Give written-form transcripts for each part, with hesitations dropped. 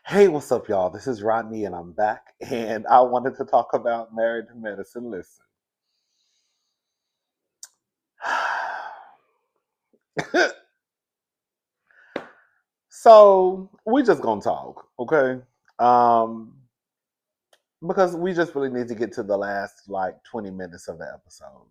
Hey, what's up, y'all? This is Rodney, and I'm back. And I wanted to talk about Married to Medicine. Listen. So, we just gonna talk, okay? Um, because we just really need to get to the last, 20 minutes of the episode.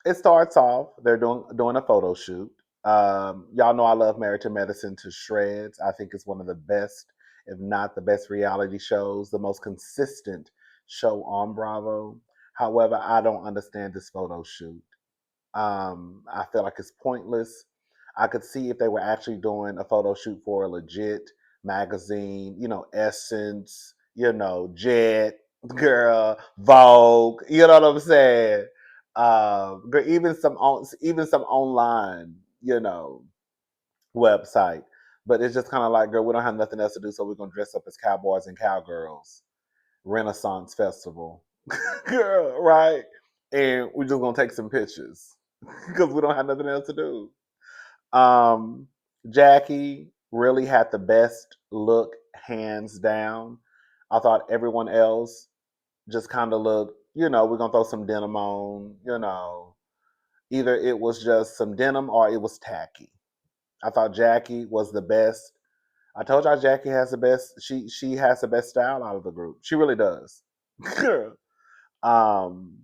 It starts off, they're doing a photo shoot. Y'all know I love Married to Medicine to shreds. I think it's one of the best, if not the best, reality shows, the most consistent show on Bravo. However, I don't understand this photo shoot. I feel like it's pointless. I could see if they were actually doing a photo shoot for a legit magazine, Essence, Jet, Girl, Vogue. You know what I'm saying? Even some online, website. But it's just kind of like, girl, we don't have nothing else to do, so we're gonna dress up as cowboys and cowgirls. Renaissance Festival, girl, right? And we're just gonna take some pictures because we don't have nothing else to do. Um, Jackie really had the best look, hands down. I thought everyone else just kind of looked, we're gonna throw some denim on, either it was just some denim or it was tacky. I thought Jackie was the best. I told y'all Jackie has the best. She has the best style out of the group. She really does. um,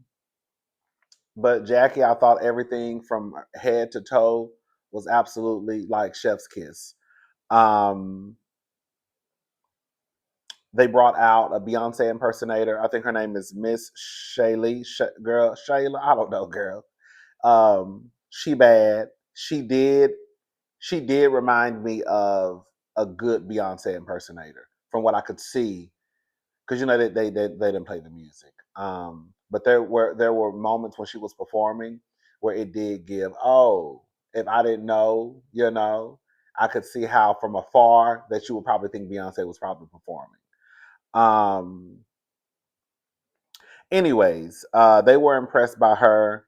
but Jackie, I thought everything from head to toe was absolutely like chef's kiss. Um, they brought out a Beyonce impersonator. I think her name is Miss Shaylee. Girl, Shayla. I don't know, girl. She bad. She did remind me of a good Beyonce impersonator from what I could see, because they didn't play the music. But there were moments when she was performing where it did give. Oh, if I didn't know, I could see how from afar that you would probably think Beyonce was probably performing. Um, Anyways, they were impressed by her.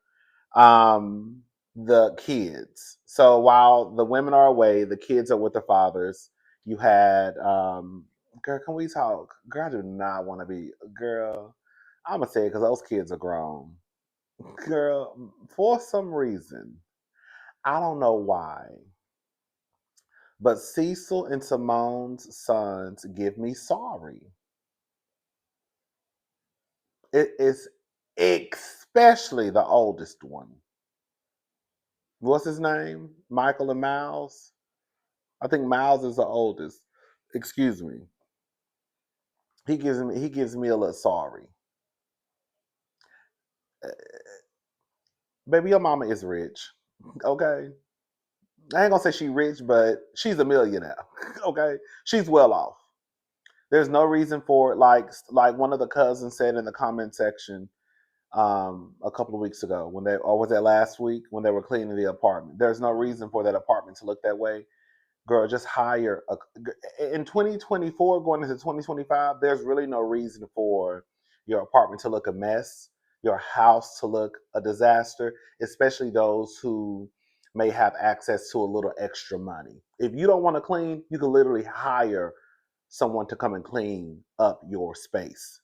um, the kids. So while the women are away, the kids are with the fathers. You had, girl, can we talk? Girl, I do not want to be, girl, I'm going to say it because those kids are grown. Girl, for some reason, I don't know why, but Cecil and Simone's sons give me sorry. It is especially the oldest one. What's his name? Michael and Miles? I think Miles is the oldest. Excuse me. He gives me a little sorry. Uh, Baby, your mama is rich. Okay. I ain't gonna say she rich, but she's a millionaire. Okay. She's well off. There's no reason for it. Like one of the cousins said in the comment section a couple of weeks ago when they or was that last week when they were cleaning the apartment. There's no reason for that apartment to look that way. Girl, just hire in 2024 going into 2025. There's really no reason for your apartment to look a mess, your house to look a disaster, especially those who may have access to a little extra money. If you don't want to clean, you can literally hire someone to come and clean up your space,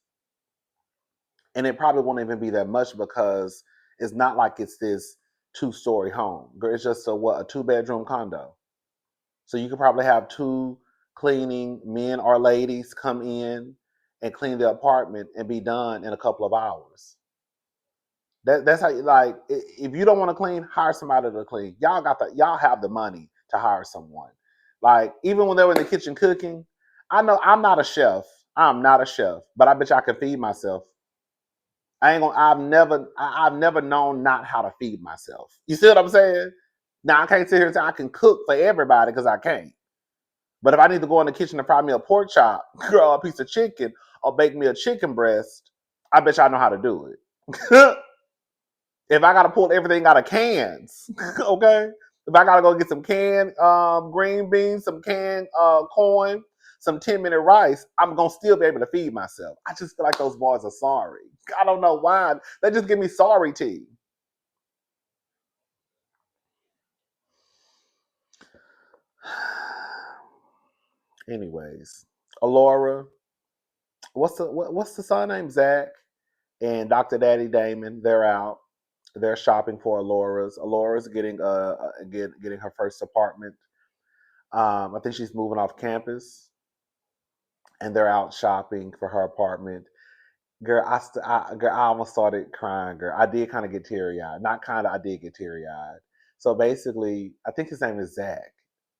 and it probably won't even be that much because it's not like it's this two-story home. It's just a two-bedroom condo. So you could probably have two cleaning men or ladies come in and clean the apartment and be done in a couple of hours. That's how if you don't want to clean, hire somebody to clean. Y'all have the money to hire someone. Like even when they were in the kitchen cooking, I know I'm not a chef. I'm not a chef, but I bet you I can feed myself. I ain't gonna. I've never known not how to feed myself. You see what I'm saying? Now I can't sit here and say I can cook for everybody because I can't. But if I need to go in the kitchen and fry me a pork chop, grill a piece of chicken, or bake me a chicken breast, I bet you I know how to do it. If I gotta pull everything out of cans, okay? If I gotta go get some canned green beans, some canned corn, some 10-minute rice, I'm gonna still be able to feed myself. I just feel like those boys are sorry. I don't know why. They just give me sorry tea. Anyways, Alora, what's the son name? Zach and Dr. Daddy Damon. They're out. They're shopping for Alora's. Alora's getting getting her first apartment. I think she's moving off campus, and they're out shopping for her apartment. Girl, girl, I almost started crying. Girl, I did kind of get teary eyed. Not kind of, I did get teary eyed. So basically, I think his name is Zach.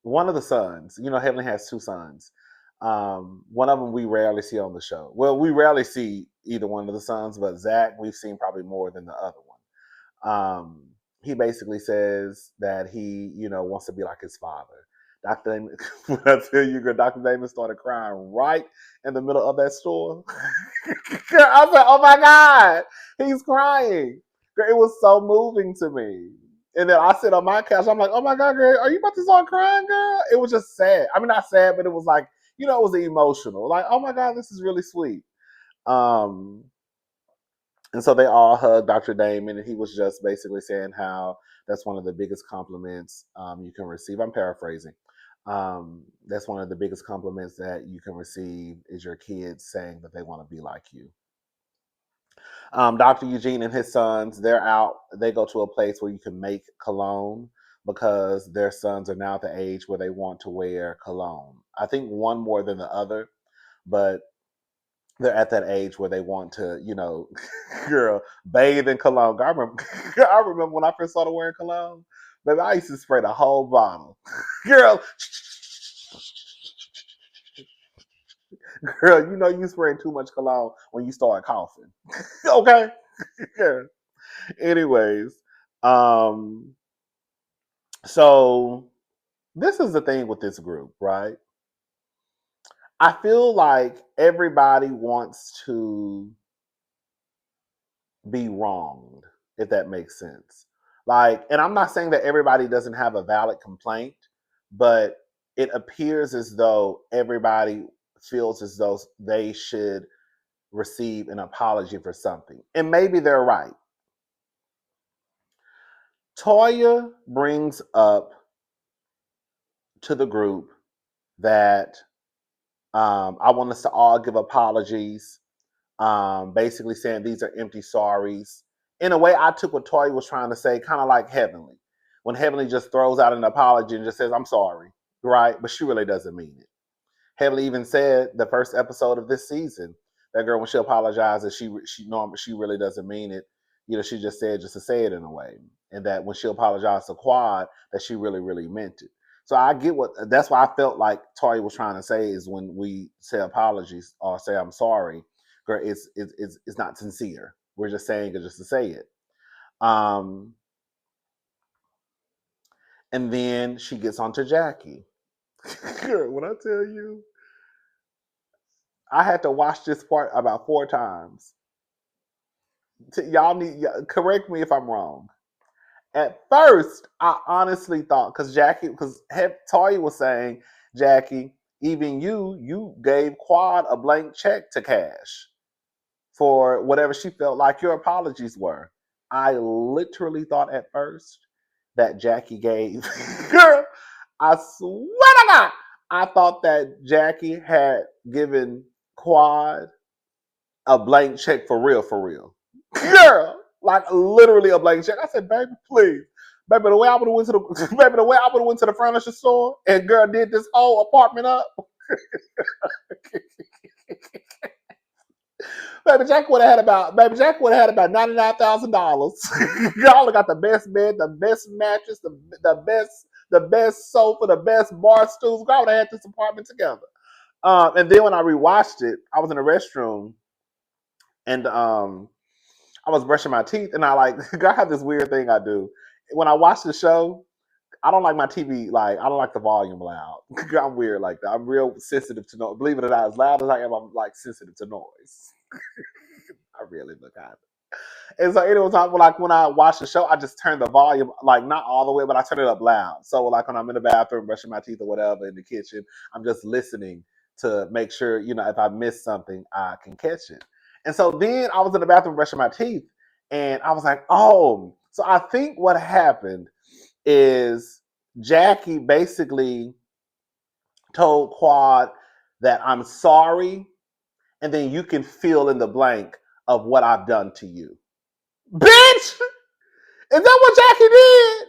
One of the sons. You know, Heavenly has two sons. One of them we rarely see on the show. Well, we rarely see either one of the sons, but Zach we've seen probably more than the other one. He basically says that he, wants to be like his father. Dr. Damon, when I tell you, girl, Dr. Damon started crying right in the middle of that store. I was like, oh my God, he's crying. Girl, it was so moving to me. And then I sit on my couch. I'm like, oh my God, girl, are you about to start crying, girl? It was just sad. I mean, not sad, but it was like, it was emotional. Like, oh my God, this is really sweet. Um, and so they all hugged Dr. Damon, and he was just basically saying how that's one of the biggest compliments you can receive. I'm paraphrasing. That's one of the biggest compliments that you can receive is your kids saying that they want to be like you. Dr. Eugene and his sons, they're out. They go to a place where you can make cologne because their sons are now at the age where they want to wear cologne. I think one more than the other, but they're at that age where they want to, girl, bathe in cologne. I remember when I first started wearing cologne, baby, I used to spray the whole bottle. Girl, girl, you spraying too much cologne when you start coughing. Okay? Yeah. Anyways, um, so this is the thing with this group, right? I feel like everybody wants to be wronged, if that makes sense. Like, and I'm not saying that everybody doesn't have a valid complaint, but it appears as though everybody feels as though they should receive an apology for something. And maybe they're right. Toya brings up to the group that I want us to all give apologies, basically saying these are empty sorries. In a way, I took what Toya was trying to say, kind of like Heavenly. When Heavenly just throws out an apology and just says, I'm sorry, right? But she really doesn't mean it. Heavenly even said the first episode of this season, that girl, when she apologizes, she really doesn't mean it. She just said just to say it in a way. And that when she apologized to Quad, that she really, really meant it. So I get that's why I felt like Tori was trying to say is when we say apologies or say I'm sorry, girl, it's not sincere. We're just saying it just to say it. And then she gets onto Jackie. Girl, when I tell you, I had to watch this part about 4 times. Y'all correct me if I'm wrong. At first, I honestly thought because Toya was saying, Jackie, even you gave Quad a blank check to cash for whatever she felt like your apologies were. I literally thought at first that Jackie gave. Girl, I swear to God, I thought that Jackie had given Quad a blank check for real, for real. Girl, like literally a blank check. I said, baby, please. Baby, the way I would have went to the baby, the way I would have went to the furniture store and girl did this whole apartment up. Baby Jack would have had about $99,000. Y'all got the best bed, the best mattress, the best sofa, the best bar stools. God would have had this apartment together. And then when I rewatched it, I was in the restroom and I was brushing my teeth, and I have this weird thing I do. When I watch the show, I don't like my TV, I don't like the volume loud. I'm weird like that. I'm real sensitive to noise. Believe it or not, as loud as I am, I'm sensitive to noise. I really look at it. And so it was when I watch the show, I just turn the volume, not all the way, but I turn it up loud. So when I'm in the bathroom, brushing my teeth or whatever in the kitchen, I'm just listening to make sure, if I miss something, I can catch it. And so then I was in the bathroom brushing my teeth and I was like, oh, so I think what happened is Jackie basically told Quad that I'm sorry, and then you can fill in the blank of what I've done to you. Bitch! Is that what Jackie did?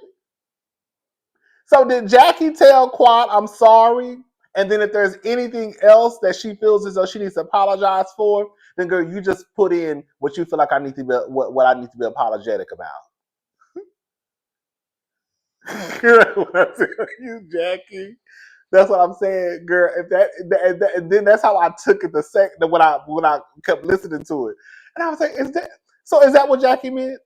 So did Jackie tell Quad I'm sorry? And then if there's anything else that she feels as though she needs to apologize for, then girl, you just put in what you feel like I need to be what I need to be apologetic about. Girl, when I tell you, Jackie, that's what I'm saying, girl. If that and then that's how I took it the second when I kept listening to it, and I was like, is that so? Is that what Jackie meant?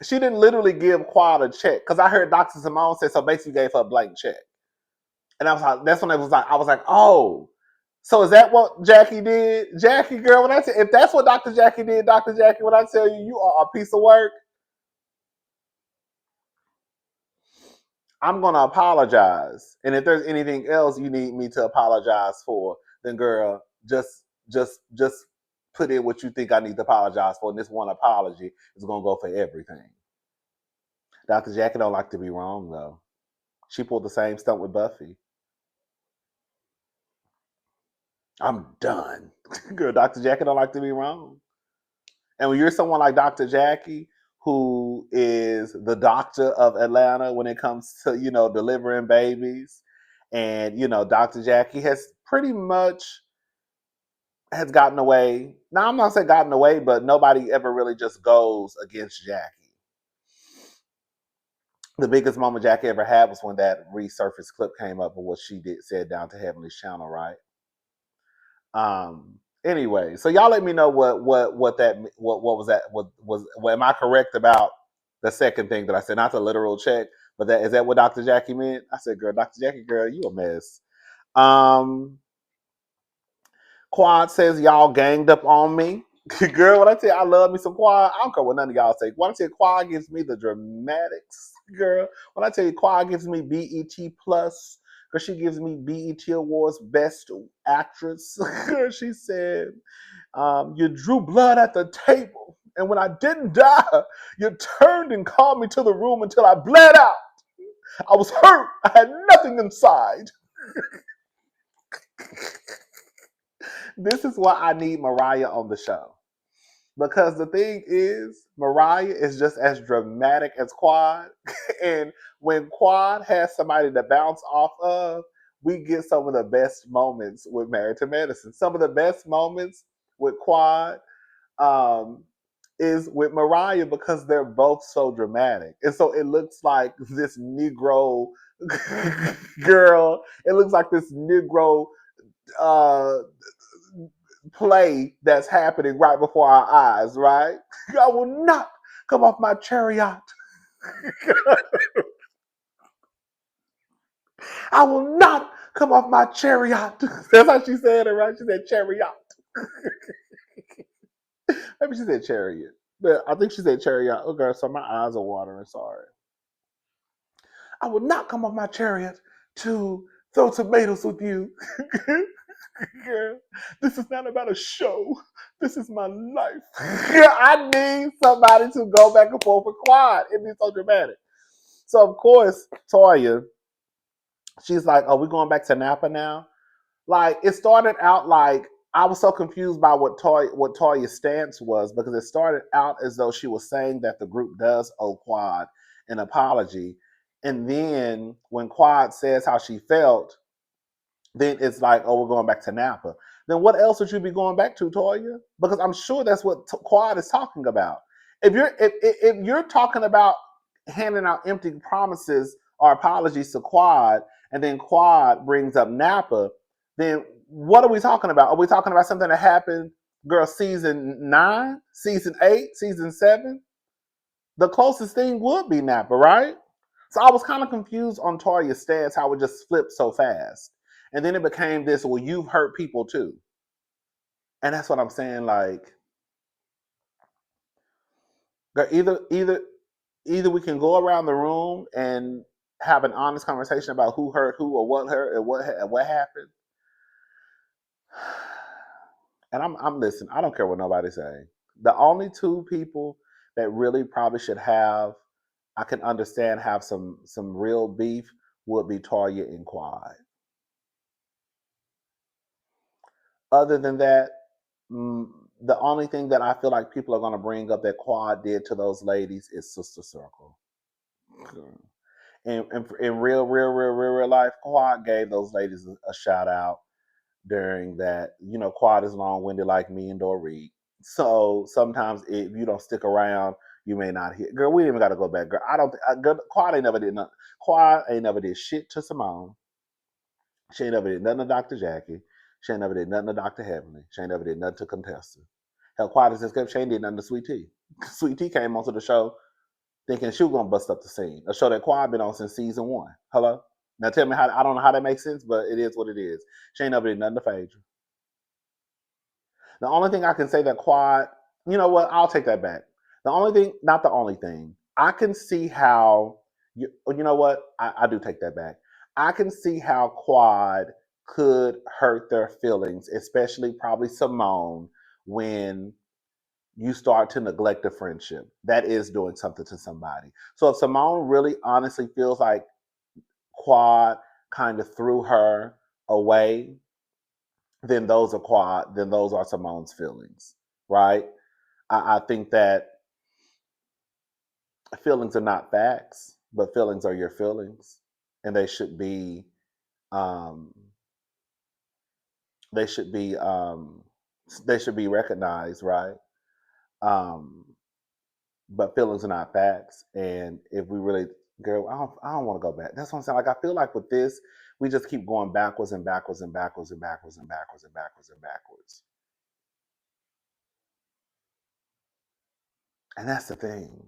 She didn't literally give Quad a check because I heard Dr. Simone say so. Basically, gave her a blank check, and I was like, that's when I was like, oh, so is that what Jackie did? Jackie, girl, when I say if that's what Dr. Jackie did, Dr. Jackie, when I tell you you are a piece of work, I'm gonna apologize. And if there's anything else you need me to apologize for, then girl, just put in what you think I need to apologize for. And this one apology is gonna go for everything. Dr. Jackie don't like to be wrong though. She pulled the same stunt with Buffy. I'm done. Girl, Dr. Jackie don't like to be wrong. And when you're someone like Dr. Jackie, who is the doctor of Atlanta when it comes to, delivering babies, and, Dr. Jackie has pretty much has gotten away. Now, I'm not saying gotten away, but nobody ever really just goes against Jackie. The biggest moment Jackie ever had was when that resurfaced clip came up of what she said down to Heavenly's channel, right? Anyway, so y'all let me know what was that what am I correct about the second thing that I said, not the literal check, but that is that what Dr. Jackie meant? I said, girl, Dr. Jackie, girl, you a mess. Quad says y'all ganged up on me. Girl, when I tell you I love me some Quad, I don't care what none of y'all say. When I tell you Quad gives me the dramatics, girl. When I tell you Quad gives me BET plus, because she gives me BET Awards Best Actress. She said, you drew blood at the table. And when I didn't die, you turned and called me to the room until I bled out. I was hurt. I had nothing inside. This is why I need Mariah on the show. Because the thing is, Mariah is just as dramatic as Quad. And when Quad has somebody to bounce off of, we get some of the best moments with Married to Medicine. Some of the best moments with Quad is with Mariah because they're both so dramatic. And so it looks like this Negro girl, it looks like this Negro uh, play that's happening right before our eyes, right? I will not come off my chariot. I will not come off my chariot. That's how she said it, right? She said chariot. Maybe she said chariot. But I think she said chariot. Oh, girl, so my eyes are watering. Sorry. I will not come off my chariot to throw tomatoes with you. Girl, this is not about a show. This is my life. Girl, I need somebody to go back and forth with Quad. It'd be so dramatic. So, of course, Toya, she's like, "Oh, we're going back to Napa now?" Like, it started out like I was so confused by what Toya's stance was, because it started out as though she was saying that the group does owe Quad an apology. And then when Quad says how she felt, then it's like, oh, we're going back to Napa. Then what else would you be going back to, Toya? Because I'm sure that's what Quad is talking about. If you're talking about handing out empty promises or apologies to Quad, and then Quad brings up Napa, then what are we talking about? Are we talking about something that happened, girl, season 9, season 8, season 7? The closest thing would be Napa, right? So I was kind of confused on Toya's stance, how it just flipped so fast. And then it became this, well, you've hurt people too. And that's what I'm saying. Like, either we can go around the room and have an honest conversation about who hurt who, or what hurt and what happened. And I'm listening. I don't care what nobody say. The only two people that really probably should have, I can understand, have some real beef would be Toya and Quad. Other than that, mm, the only thing that I feel like people are going to bring up that Quad did to those ladies is Sister Circle. And in real life, Quad gave those ladies a shout out during that. You know, Quad is long winded like me and Dorit. So sometimes if you don't stick around, you may not hear. Girl, we ain't even got to go back. Girl, I don't. Girl, Quad ain't never did nothing. Quad ain't never did shit to Simone. She ain't never did nothing to Dr. Jackie. She ain't never did nothing to Dr. Heavenly. She ain't never did nothing to Contessa. Hell, Quiet as kept. She ain't did nothing to Sweet Tea. Sweet Tea came onto the show thinking she was gonna bust up the scene. A show that Quiet been on since season 1. Hello. Now tell me how. I don't know how that makes sense, but it is what it is. She ain't never did nothing to Phaedra. The only thing I can say that Quad, you know what? I'll take that back. The only thing, not the only thing, I can see how, you know what? I do take that back. I can see how Quad could hurt their feelings, especially probably Simone, when you start to neglect a friendship. That is doing something to somebody. So if Simone really honestly feels like Quad kind of threw her away, then those are Simone's feelings, right? I think that feelings are not facts, but feelings are your feelings, and um, they should be they should be recognized, right? Um, but feelings are not facts, and if we really, girl, I don't want to go back. That's what I'm saying. Like I feel like with this, we just keep going backwards and backwards and backwards and backwards and backwards and backwards and backwards, and that's the thing.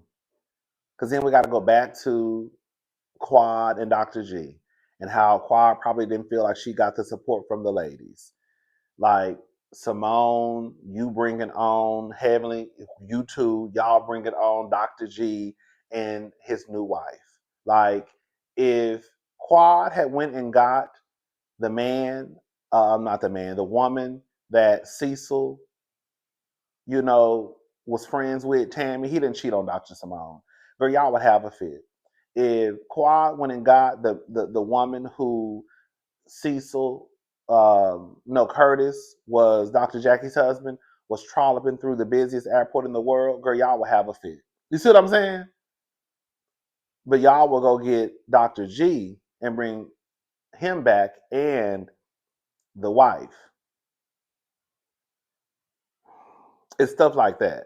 Because then we got to go back to Quad and Dr. G, and how Quad probably didn't feel like she got the support from the ladies. Like Simone, you bringing on Heavenly, you two, y'all bringing on Dr. G and his new wife. Like if Quad had went and got the man, not the man, the woman that Cecil, you know, was friends with, Tammy, he didn't cheat on Dr. Simone. But y'all would have a fit. If Quad went and got the woman who Cecil, no, Curtis was Dr. Jackie's husband, was trolloping through the busiest airport in the world, girl, y'all would have a fit. You see what I'm saying? But y'all will go get Dr. G and bring him back and the wife. It's stuff like that.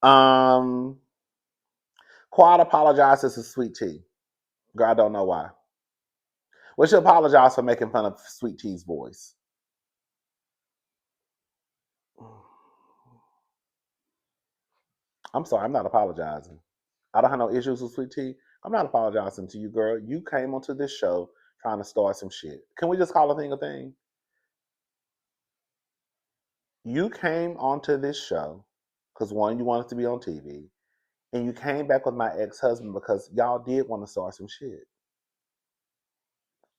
Um, Quad apologizes to Sweet Tea. Girl, I don't know why. Well, she apologized for making fun of Sweet Tea's voice. I'm sorry, I'm not apologizing. I don't have no issues with Sweet Tea. I'm not apologizing to you, girl. You came onto this show trying to start some shit. Can we just call a thing a thing? You came onto this show because one, you wanted to be on TV, and you came back with my ex-husband because y'all did want to start some shit.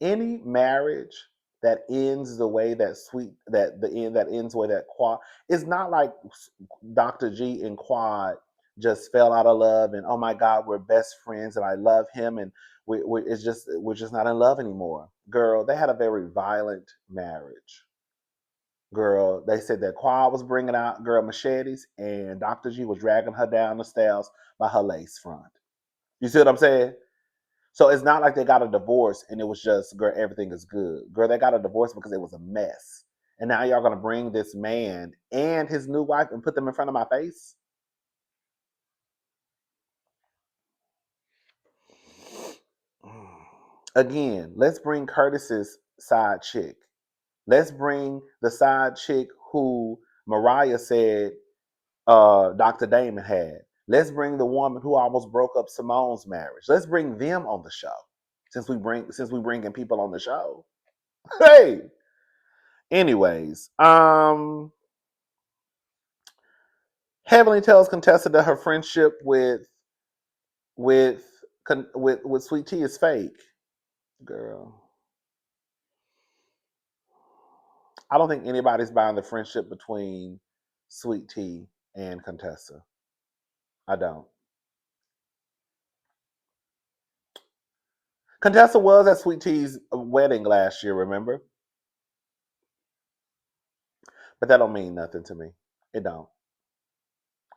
Any marriage that ends the way that sweet that the end that ends the way that Quad, it's not like Dr. G and Quad just fell out of love and oh my God, we're best friends and I love him and we're just not in love anymore. Girl, they had a very violent marriage. Girl, they said that Quad was bringing out girl machetes and Dr. G was dragging her down the stairs by her lace front. You see what I'm saying? So it's not like they got a divorce and it was just, girl, everything is good. Girl, they got a divorce because it was a mess. And now y'all gonna bring this man and his new wife and put them in front of my face? Again, let's bring Curtis's side chick. Let's bring the side chick who Mariah said Dr. Damon had. Let's bring the woman who almost broke up Simone's marriage. Let's bring them on the show. Since we bringing people on the show. Hey, anyways, Heavenly tells Contessa that her friendship with with Sweet Tea is fake. Girl, I don't think anybody's buying the friendship between Sweet Tea and Contessa. I don't. Contessa was at Sweet Tea's wedding last year. Remember? But that don't mean nothing to me. It don't.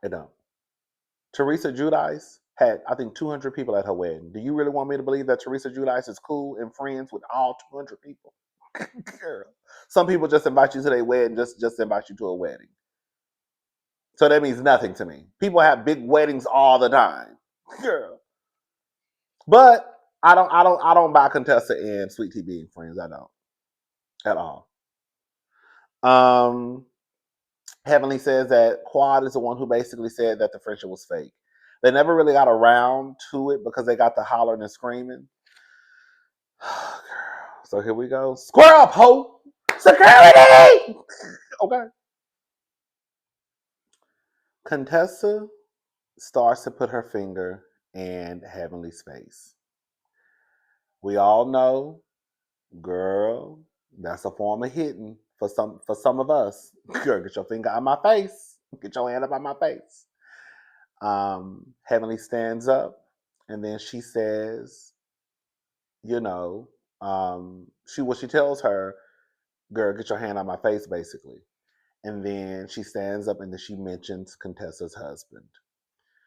It don't. Teresa Giudice had, I think, 200 people at her wedding. Do you really want me to believe that Teresa Giudice is cool and friends with all 200 people? Girl. Some people just invite you to their wedding, just invite you to a wedding. So that means nothing to me. People have big weddings all the time. Girl. But I don't buy Contessa and Sweet Tea being friends. I don't. At all. Um Heavenly says that Quad is the one who basically said that the friendship was fake. They never really got around to it because they got the hollering and screaming. So here we go. Square up, ho! Security! Okay. Contessa starts to put her finger in Heavenly's face. We all know, girl, that's a form of hitting for some of us. Girl, get your finger out my face. Get your hand up on my face. Heavenly stands up and then she says, you know, she tells her, girl, get your hand on my face, basically. And then she stands up and then she mentions Contessa's husband.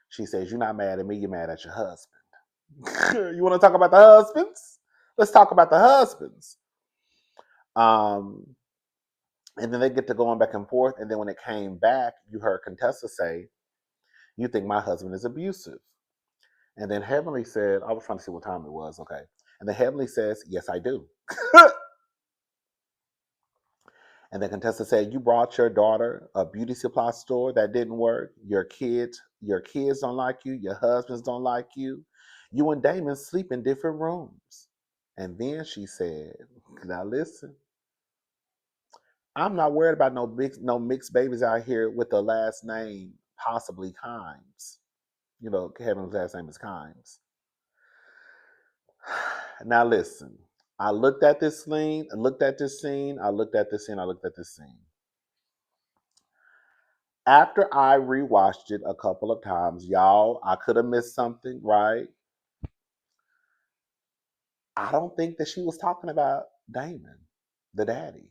She says, you're not mad at me, you're mad at your husband. You want to talk about the husbands? Let's talk about the husbands. Um, and then they get to going back and forth. And then when it came back, you heard Contessa say, you think my husband is abusive. And then Heavenly said, I was trying to see what time it was. Okay. And then Heavenly says, yes, I do. And then Contessa said, you brought your daughter a beauty supply store that didn't work. Your kids don't like you. Your husbands don't like you. You and Damon sleep in different rooms. And then she said, now listen, I'm not worried about no mixed babies out here with the last name, possibly Kimes. You know, Kevin's last name is Kimes. Now listen, I looked at this scene, I looked at this scene, I looked at this scene, I looked at this scene. After I rewatched it a couple of times, y'all, I could have missed something, right? I don't think that she was talking about Damon, the daddy.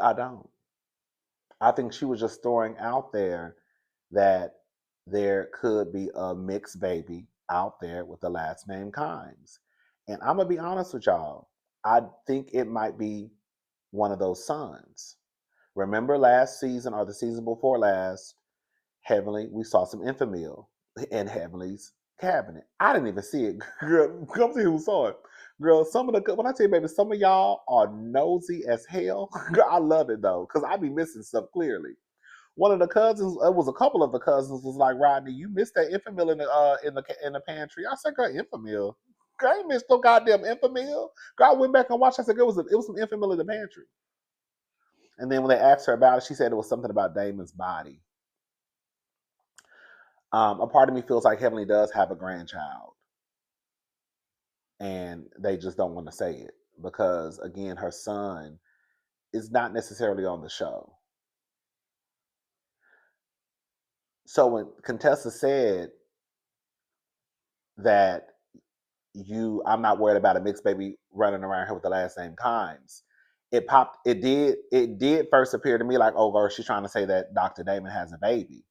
I don't. I think she was just throwing out there that there could be a mixed baby out there with the last name Kimes. And I'm going to be honest with y'all. I think it might be one of those sons. Remember last season or the season before last, Heavenly, we saw some infamil in Heavenly's cabinet. I didn't even see it. Girl, come see who saw it. Girl, when I tell you, baby, some of y'all are nosy as hell. Girl, I love it though, because I be missing stuff clearly. One of the cousins, it was a couple of the cousins, was like, Rodney, you missed that infamil in the pantry. I said, girl, infamil. Girl, I ain't missed no goddamn infamil. Girl, I went back and watched. I said, it was some infamil in the pantry. And then when they asked her about it, she said it was something about Damon's body. A part of me feels like Heavenly does have a grandchild, and they just don't want to say it because, again, her son is not necessarily on the show. So when Contessa said that I'm not worried about a mixed baby running around here with the last name Kimes, it did first appear to me like, oh, girl, she's trying to say that Dr. Damon has a baby.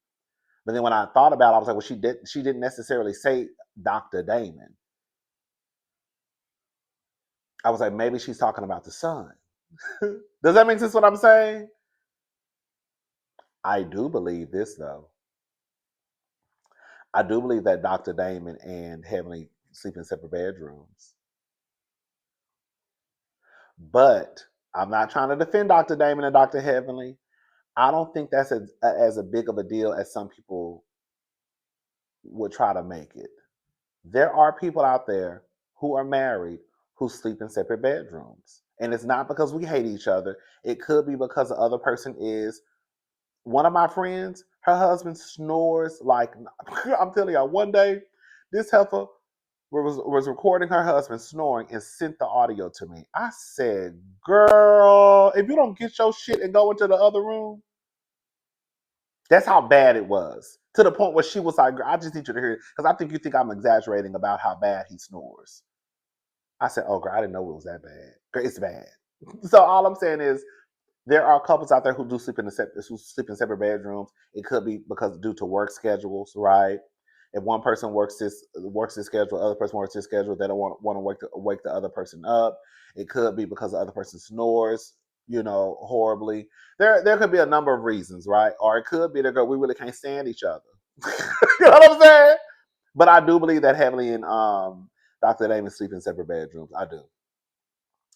But then when I thought about it, I was like, well, she didn't necessarily say Dr. Damon. I was like, maybe she's talking about the son. Does that make sense what I'm saying? I do believe this though. I do believe that Dr. Damon and Heavenly sleep in separate bedrooms. But I'm not trying to defend Dr. Damon and Dr. Heavenly. I don't think that's as a big of a deal as some people would try to make it. There are people out there who are married who sleep in separate bedrooms. And it's not because we hate each other. It could be because the other person is one of my friends, her husband snores like I'm telling y'all, one day this heifer was recording her husband snoring and sent the audio to me. I said, girl, if you don't get your shit and go into the other room, that's how bad it was. To the point where she was like, I just need you to hear it because I think you think I'm exaggerating about how bad he snores. I said, oh, girl, I didn't know it was that bad. Girl, it's bad. So all I'm saying is There are couples out there who do sleep in separate bedrooms. It could be because due to work schedules, right? If one person works this schedule, the other person works this schedule, they don't want to wake the other person up. It could be because the other person snores, horribly. There could be a number of reasons, right? Or it could be that we really can't stand each other. You know what I'm saying? But I do believe that heavily in Dr. Damon sleep in separate bedrooms. I do.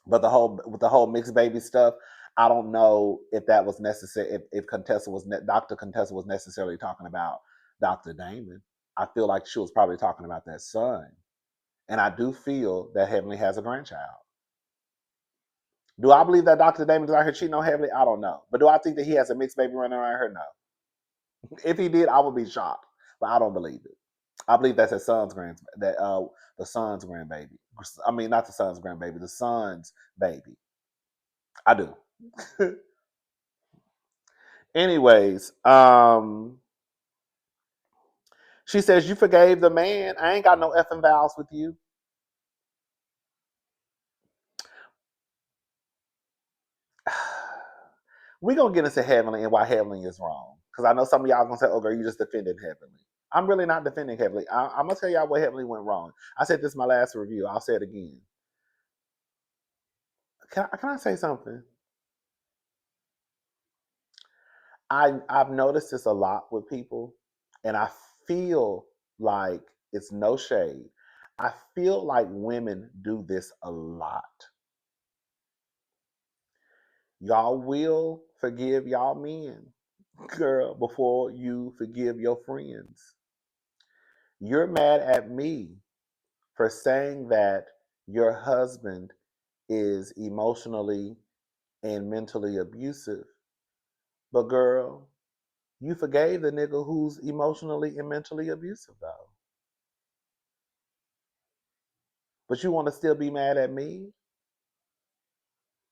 But with the whole mixed baby stuff, I don't know if that was necessary. If Dr. Contessa was necessarily talking about Dr. Damon. I feel like she was probably talking about that son, and I do feel that Heavenly has a grandchild. Do I believe that Dr. Damon is out here cheating on Heavenly? I don't know, but do I think that he has a mixed baby running around here? No. If he did, I would be shocked, but I don't believe it. I believe that's his son's the son's grandbaby. I mean, not the son's grandbaby, the son's baby. I do. Anyways, she says, you forgave the man. I ain't got no effing vows with you. We're going to get into Heavenly and why Heavenly is wrong. Because I know some of y'all going to say, oh, girl, you just defended Heavenly. I'm really not defending Heavenly. I'm going to tell y'all what Heavenly went wrong. I said this in my last review. I'll say it again. Can I say something? I've noticed this a lot with people, and I feel like it's no shade. I feel like women do this a lot. Y'all will forgive y'all men, girl, before you forgive your friends. You're mad at me for saying that your husband is emotionally and mentally abusive. But girl, you forgave the nigga who's emotionally and mentally abusive though. But you want to still be mad at me?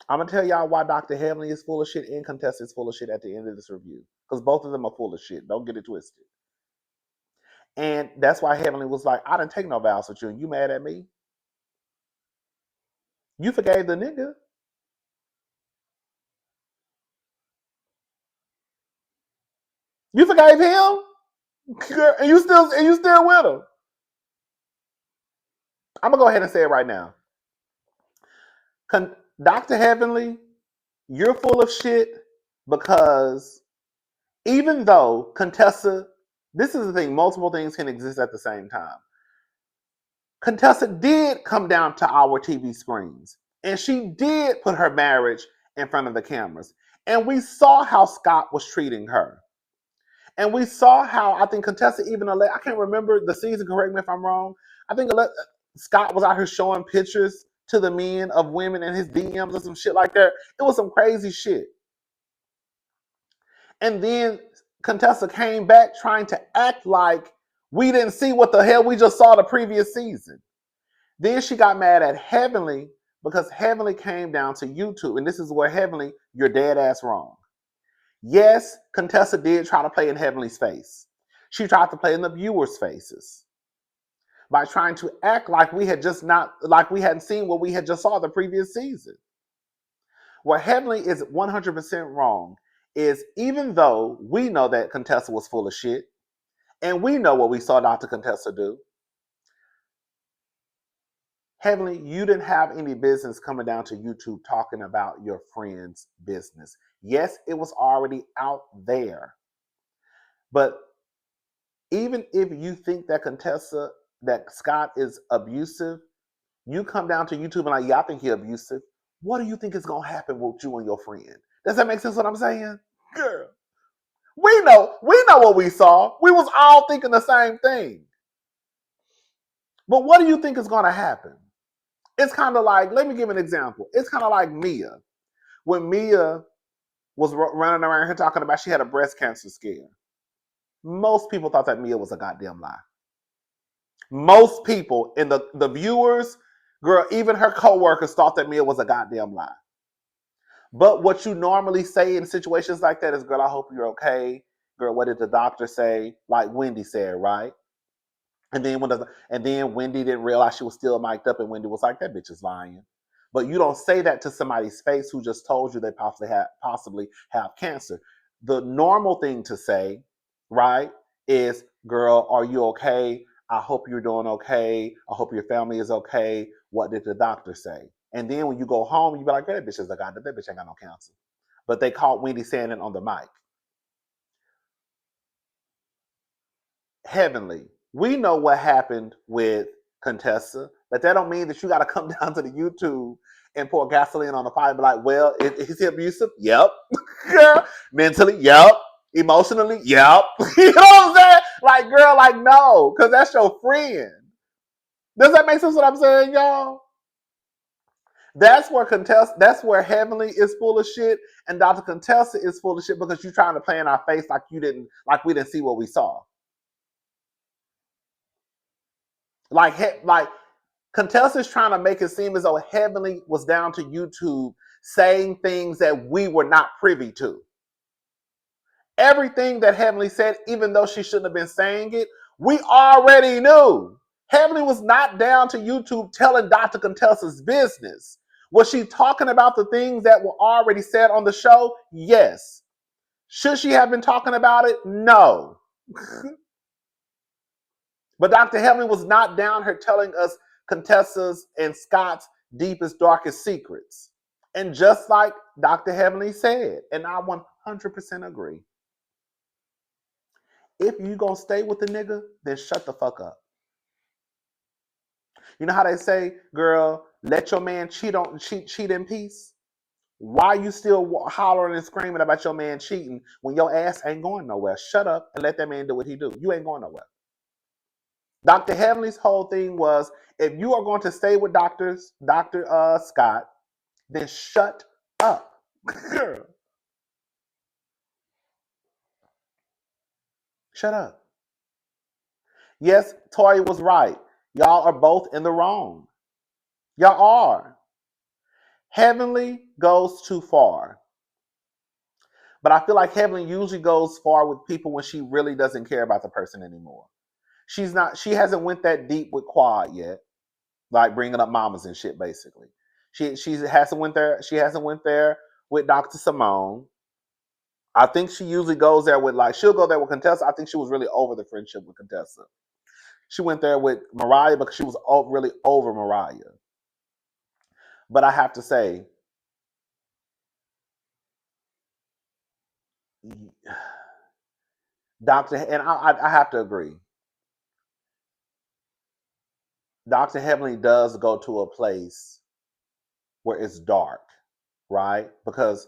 I'm gonna tell y'all why Dr. Heavenly is full of shit and Contessa is full of shit at the end of this review. Because both of them are full of shit. Don't get it twisted. And that's why Heavenly was like, I didn't take no vows with you, and you mad at me? You forgave the nigga. You forgave him, and you still with him. I'm gonna go ahead and say it right now. Dr. Heavenly, you're full of shit because even though Contessa, this is the thing, multiple things can exist at the same time. Contessa did come down to our TV screens, and she did put her marriage in front of the cameras. And we saw how Scott was treating her. And we saw how, I think Contessa even, I can't remember the season, correct me if I'm wrong. I think Scott was out here showing pictures to the men of women in his DMs or some shit like that. It was some crazy shit. And then Contessa came back trying to act like we didn't see what the hell we just saw the previous season. Then she got mad at Heavenly because Heavenly came down to YouTube. And this is where Heavenly, you're dead ass wrong. Yes, Contessa did try to play in Heavenly's face. She tried to play in the viewers' faces by trying to act like we hadn't seen what we had just saw the previous season. Where Heavenly is 100% wrong is even though we know that Contessa was full of shit, and we know what we saw Dr. Contessa do, Heavenly, you didn't have any business coming down to YouTube talking about your friend's business. Yes, it was already out there. But even if you think that Scott is abusive, you come down to YouTube and like, yeah, I think he's abusive. What do you think is going to happen with you and your friend? Does that make sense what I'm saying? Girl, we know what we saw. We was all thinking the same thing. But what do you think is going to happen? It's kind of like, let me give an example. It's kind of like Mia. When Mia was running around here talking about she had a breast cancer scare, most people thought that Mia was a goddamn lie. Most people in the viewers, girl, even her co-workers thought that Mia was a goddamn lie. But what you normally say in situations like that is, girl, I hope you're okay. Girl, what did the doctor say? Like Wendy said, right? And then Wendy didn't realize she was still mic'd up, and Wendy was like, that bitch is lying. But you don't say that to somebody's face who just told you they possibly have cancer. The normal thing to say, right, is, girl, are you okay? I hope you're doing okay. I hope your family is okay. What did the doctor say? And then when you go home, you be like, that bitch is a god. That bitch ain't got no cancer. But they caught Wendy saying it on the mic. Heavenly, we know what happened with Contessa, but that don't mean that you got to come down to the YouTube and pour gasoline on the fire and be like, well, is he abusive? Yep. Mentally, yep. Emotionally, yep. You know what I'm saying? Like, girl, like, no, because that's your friend. Does that make sense what I'm saying, y'all? That's where Heavenly is full of shit, and Dr. Contessa is full of shit because you're trying to play in our face like we didn't see what we saw. Like Contessa's trying to make it seem as though Heavenly was down to YouTube saying things that we were not privy to. Everything that Heavenly said, even though she shouldn't have been saying it, we already knew. Heavenly was not down to YouTube telling Dr. Contessa's business. Was she talking about the things that were already said on the show? Yes. Should she have been talking about it? No. But Dr. Heavenly was not down here telling us Contessa's and Scott's deepest, darkest secrets. And just like Dr. Heavenly said, and I 100% agree, if you gonna stay with the nigga, then shut the fuck up. You know how they say, girl, let your man cheat in peace? Why are you still hollering and screaming about your man cheating when your ass ain't going nowhere? Shut up and let that man do what he do. You ain't going nowhere. Dr. Heavenly's whole thing was, if you are going to stay with Dr. Scott, then shut up. Girl. Shut up. Yes, Tori was right. Y'all are both in the wrong. Y'all are. Heavenly goes too far. But I feel like Heavenly usually goes far with people when she really doesn't care about the person anymore. She hasn't went that deep with Quad yet. Like bringing up mamas and shit, basically. She hasn't went there. She hasn't went there with Dr. Simone. I think she usually goes there with she'll go there with Contessa. I think she was really over the friendship with Contessa. She went there with Mariah because she was really over Mariah. But I have to say, I have to agree. Dr. Heavenly does go to a place where it's dark, right? Because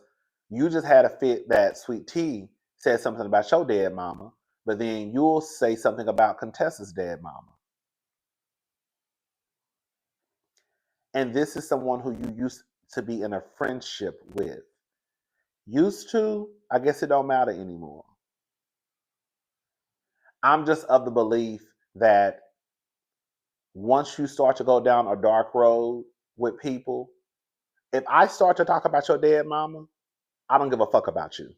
you just had a fit that Sweet Tea said something about your dead mama, but then you'll say something about Contessa's dead mama. And this is someone who you used to be in a friendship with. Used to, I guess it don't matter anymore. I'm just of the belief that once you start to go down a dark road with people, if I start to talk about your dead mama, I don't give a fuck about you.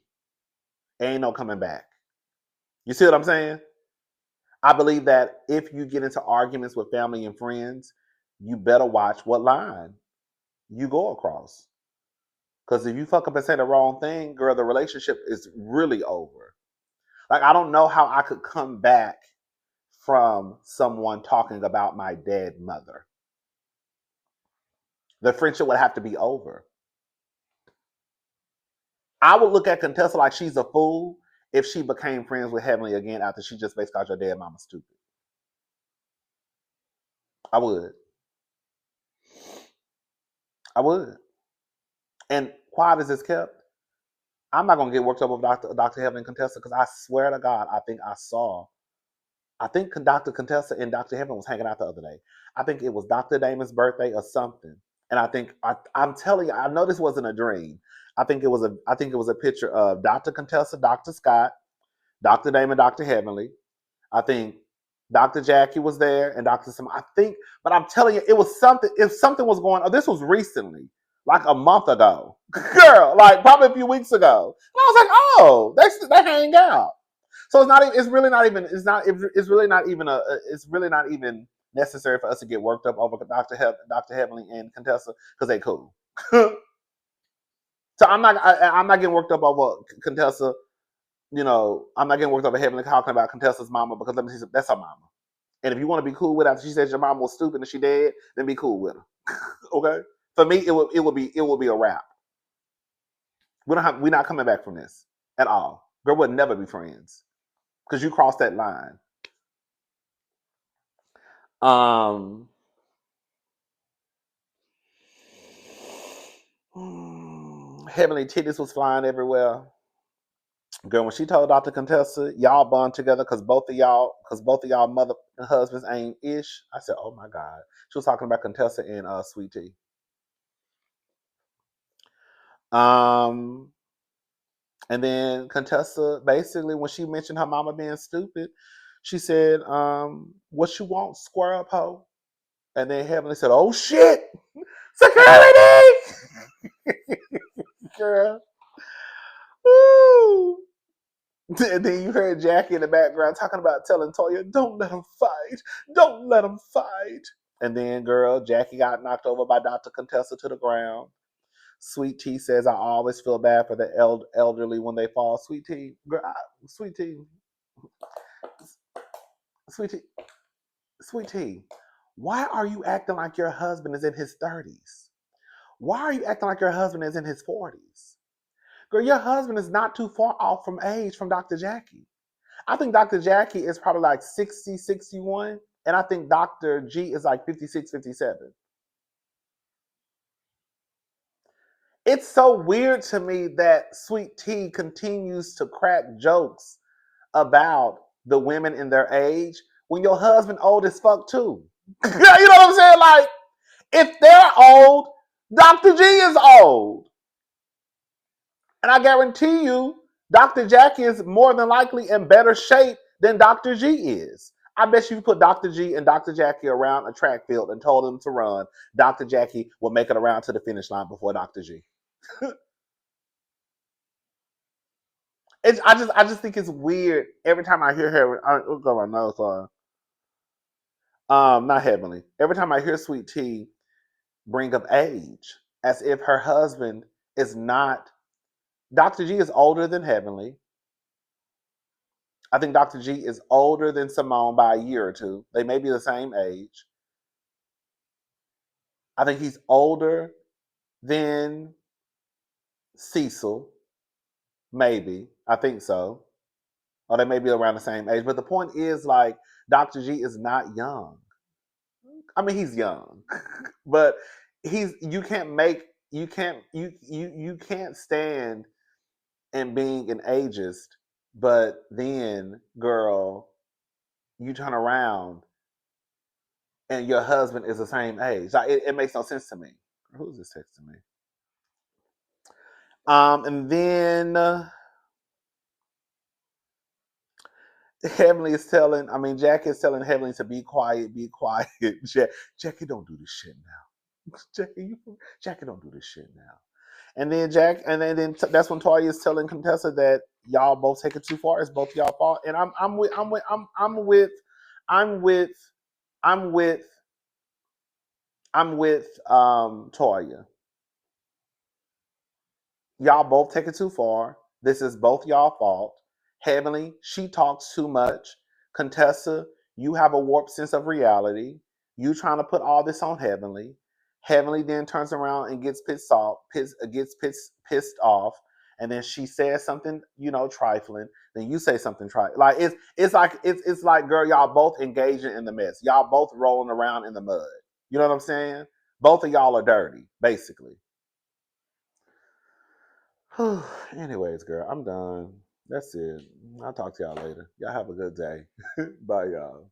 Ain't no coming back. You see what I'm saying? I believe that if you get into arguments with family and friends, you better watch what line you go across. Because if you fuck up and say the wrong thing, girl, the relationship is really over. Like, I don't know how I could come back from someone talking about my dead mother. The friendship would have to be over. I would look at Contessa like she's a fool if she became friends with Heavenly again after she just basically called your dead mama stupid. I would. I would. And quiet as it's kept, I'm not gonna get worked up with Dr. Heaven and Contessa because I swear to God, I think Dr. Contessa and Dr. Heaven was hanging out the other day. I think it was Dr. Damon's birthday or something. And I'm telling you, I know this wasn't a dream. I think it was a picture of Dr. Contessa, Dr. Scott, Dr. Damon, Dr. Heavenly. I think Dr. Jackie was there and Dr. Sim. But I'm telling you, it was something. If something was going on, this was recently, like a month ago, girl, like probably a few weeks ago. And I was like, oh, they hang out. So it's not. It's really not even. It's not. It's really not even a. It's really not even necessary for us to get worked up over Dr. Heavenly and Contessa because they cool. So I'm not getting worked up over Contessa. You know, I'm not getting worked up over Heavenly talking about Contessa's mama because let me see, that's her mama. And if you want to be cool with her, after she says your mom was stupid and she dead, then be cool with her. Okay? For me, it would be a wrap. We're not coming back from this at all. Girl, we'll never be friends because you crossed that line. Um, Heavenly titties was flying everywhere. Girl, when she told Dr. Contessa, y'all bond together because both of y'all mother and husbands ain't ish. I said, oh my God. She was talking about Contessa and Sweet Tea. Um, and then Contessa, basically, when she mentioned her mama being stupid, she said, what you want, square up, hoe? And then Heavenly said, oh shit, security! Girl. Woo! And then you heard Jackie in the background talking about telling Toya, don't let him fight. Don't let him fight. And then, girl, Jackie got knocked over by Dr. Contessa to the ground. Sweet Tea says, I always feel bad for the elderly when they fall. Sweet Tea, girl, Sweet Tea, Sweet Tea, Sweet Tea, why are you acting like your husband is in his 30s? Why are you acting like your husband is in his 40s? Girl, your husband is not too far off from age from Dr. Jackie. I think Dr. Jackie is probably like 60, 61. And I think Dr. G is like 56, 57. It's so weird to me that Sweet Tea continues to crack jokes about the women in their age when your husband old as fuck too. You know what I'm saying? Like, if they're old, Dr. G is old. And I guarantee you, Dr. Jackie is more than likely in better shape than Dr. G is. I bet you put Dr. G and Dr. Jackie around a track field and told them to run. Dr. Jackie will make it around to the finish line before Dr. G. I just think it's weird every time I hear her. I'll go my nose on. Not Heavenly. Every time I hear Sweet Tea bring up age, as if her husband is not. Dr. G is older than Heavenly. I think Dr. G is older than Simone by a year or two. They may be the same age. I think he's older than Cecil, maybe. I think so. Or they may be around the same age. But the point is, like, Dr. G is not young. I mean, he's young, but you can't make you can't stand in being an ageist, but then, girl, you turn around and your husband is the same age. Like, it makes no sense to me. Who's this texting me? And then Heavenly is telling, I mean, Jackie is telling Heavenly to be quiet, be quiet. Jackie, don't do this shit now. Jackie, don't do this shit now. And then that's when Toya is telling Contessa that y'all both take it too far. It's both y'all fault. And I'm with Toya. Y'all both take it too far. This is both y'all fault. Heavenly, she talks too much. Contessa, you have a warped sense of reality. You trying to put all this on Heavenly. Heavenly then turns around and gets pissed off, and then she says something, trifling. Then you say something trifling. Like it's like, girl, y'all both engaging in the mess. Y'all both rolling around in the mud. You know what I'm saying? Both of y'all are dirty, basically. Anyways, girl, I'm done. That's it. I'll talk to y'all later. Y'all have a good day. Bye, y'all.